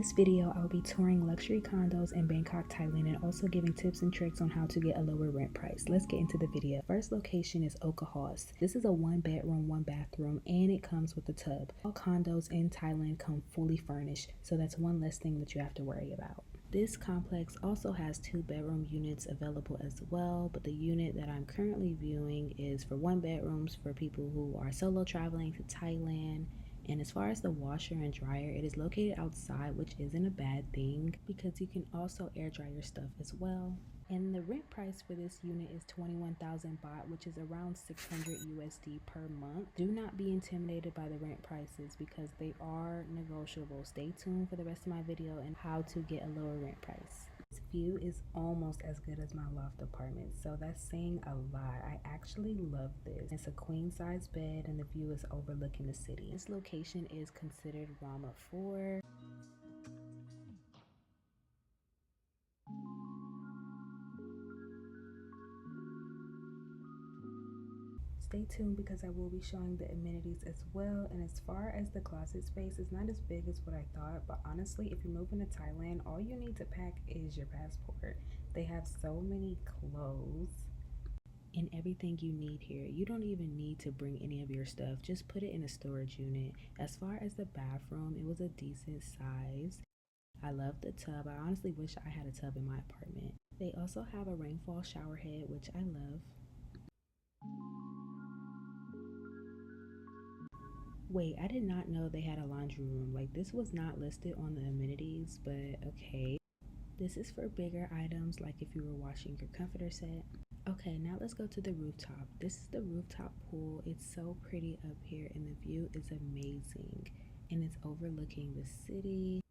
this video, I'll be touring luxury condos in Bangkok, Thailand, and also giving tips and tricks on how to get a lower rent price. Let's get into the video. First location is Oka Haus. This is a 1-bedroom, 1-bathroom, and it comes with a tub. All condos in Thailand come fully furnished, so that's one less thing that you have to worry about. This complex also has 2-bedroom units available as well, but the unit that I'm currently viewing is for 1 bedrooms for people who are solo traveling to Thailand. And as far as the washer and dryer, it is located outside, which isn't a bad thing because you can also air dry your stuff as well. And the rent price for this unit is 21,000 baht, which is around 600 USD per month. Do not be intimidated by the rent prices because they are negotiable. Stay tuned for the rest of my video and how to get a lower rent price. This view is almost as good as my loft apartment, so that's saying a lot. I actually love this. It's a queen size bed and the view is overlooking the city. This location is considered Rama 4. Stay tuned because I will be showing the amenities as well. And as far as the closet space, it's not as big as what I thought, but honestly, if you're moving to Thailand, all you need to pack is your passport. They have so many clothes and everything you need here. You don't even need to bring any of your stuff, just put it in a storage unit. As far as the bathroom, it was a decent size. I love the tub. I honestly wish I had a tub in my apartment. They also have a rainfall shower head, which I love. Wait, I did not know they had a laundry room. Like, this was not listed on the amenities, but okay. This is for bigger items, like if you were washing your comforter set. Okay, now let's go to the rooftop. This is the rooftop pool. It's so pretty up here and the view is amazing. And it's overlooking the city.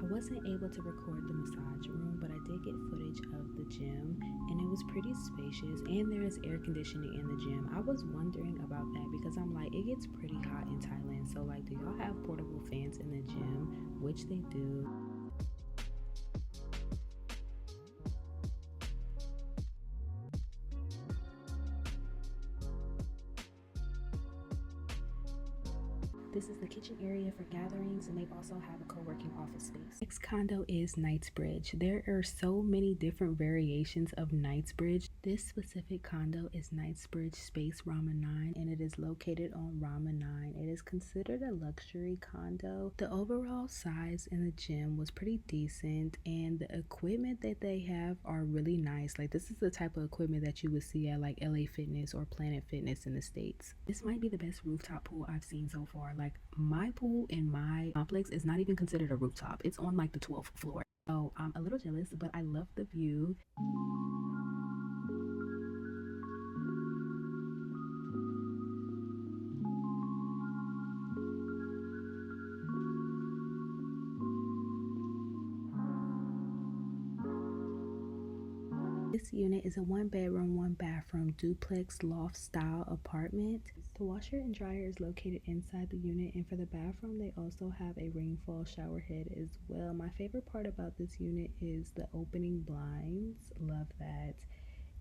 I wasn't able to record the massage room, but I did get footage of the gym and it was pretty spacious and there is air conditioning in the gym. I was wondering about that because I'm like, it gets pretty hot in Thailand, so like, do y'all have portable fans in the gym? Which they do. This is the kitchen area for gatherings, and they also have a co-working office space. Next condo is Knightsbridge. There are so many different variations of Knightsbridge. This specific condo is Knightsbridge Space Rama 9, and it is located on Rama 9. It is considered a luxury condo. The overall size in the gym was pretty decent, and the equipment that they have are really nice. Like, this is the type of equipment that you would see at like LA Fitness or Planet Fitness in the States. This might be the best rooftop pool I've seen so far. Like, my pool in my complex is not even considered a rooftop. It's on like the 12th floor. So I'm a little jealous, but I love the view. This unit is a 1-bedroom, 1-bathroom duplex loft style apartment. The washer and dryer is located inside the unit, and for the bathroom they also have a rainfall shower head as well. My favorite part about this unit is the opening blinds. Love that.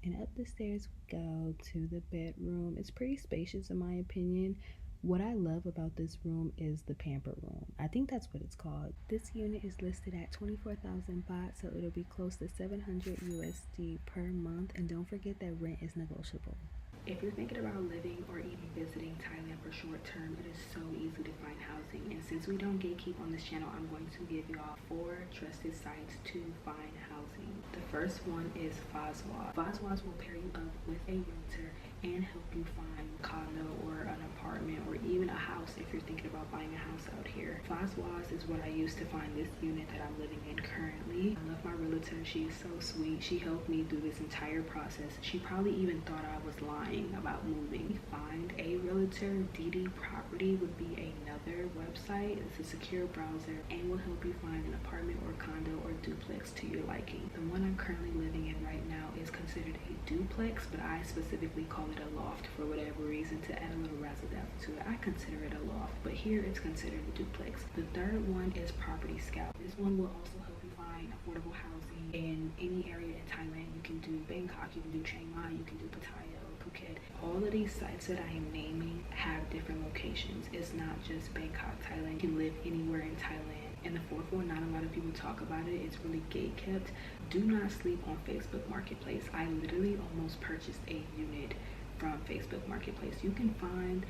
And up the stairs we go to the bedroom. It's pretty spacious in my opinion. What I love about this room is the pamper room. I think that's what it's called. This unit is listed at 24,000 baht, so it'll be close to 700 USD per month. And don't forget that rent is negotiable. If you're thinking about living or even visiting Thailand for short term, it is so easy to find housing. And since we don't gatekeep on this channel, I'm going to give y'all 4 trusted sites to find housing. The first one is Fazwa. Fazwas will pair you up with a realtor and help you find a condo or an apartment or even a house if you're thinking about buying a house out here. Fazwas is what I used to find this unit that I'm living in currently. I love my realtor. She is so sweet. She helped me through this entire process. She probably even thought I was lying about moving. Find a realtor. DD Property would be another website. It's a secure browser and will help you find an apartment or condo or duplex to your liking. The one I'm currently living in right now is considered a duplex, but I specifically call it a loft for whatever reason to add a little razzle dazzle to it. I consider it a loft, but here it's considered a duplex. The third one is Property Scout. This one will also help you find affordable housing in any area in Thailand. You can do Bangkok, you can do Chiang Mai, you can do Pattaya, Phuket. All of these sites that I am naming have different locations. It's not just Bangkok, Thailand. You can live anywhere in Thailand. And the fourth one, not a lot of people talk about it. It's really gate kept. Do not sleep on Facebook Marketplace. I literally almost purchased a unit from Facebook Marketplace. You can find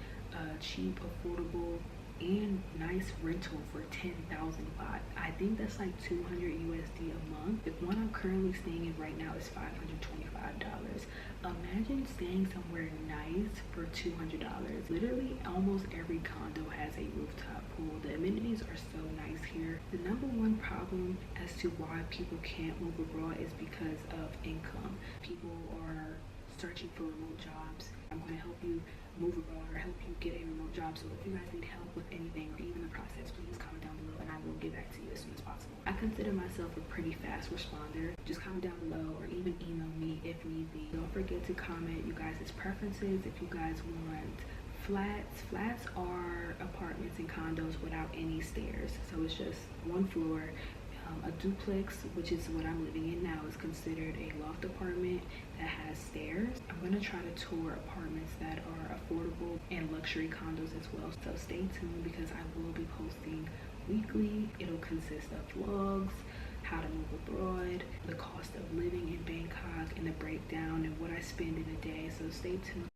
cheap, affordable, and nice rental for 10,000 baht. I think that's like 200 USD a month. The one I'm currently staying in right now is $525. Imagine staying somewhere nice for $200. Literally almost every condo has a rooftop pool. The amenities are so nice here. The number one problem as to why people can't move abroad is because of income. People are searching for remote jobs. I'm going to help you move abroad or help you get a remote job. So if you guys need help with anything or even the process, please comment down below and I will get back to you as soon as possible. I consider myself a pretty fast responder. Just comment down below or even email me if need be. Don't forget to comment you guys' preferences. If you guys want flats are apartments and condos without any stairs. So it's just one floor. A duplex, which is what I'm living in now, is considered a loft apartment that has stairs. I'm going to try to tour apartments that are affordable and luxury condos as well. So stay tuned because I will be posting weekly. It'll consist of vlogs, how to move abroad, the cost of living in Bangkok, and the breakdown and what I spend in a day. So stay tuned.